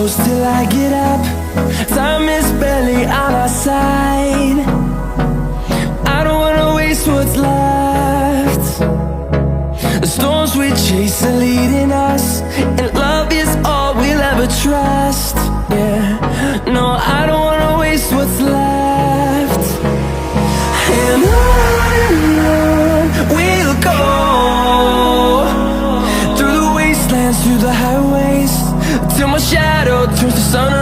close till I get up. Time is barely on our side. I don't wanna waste what's left. The storms we chase are leading us, and love is all we'll ever trust. Yeah, no, I don't wanna waste what's left. And on we'll go, through the wastelands, through the highways, till my shadow turns to sun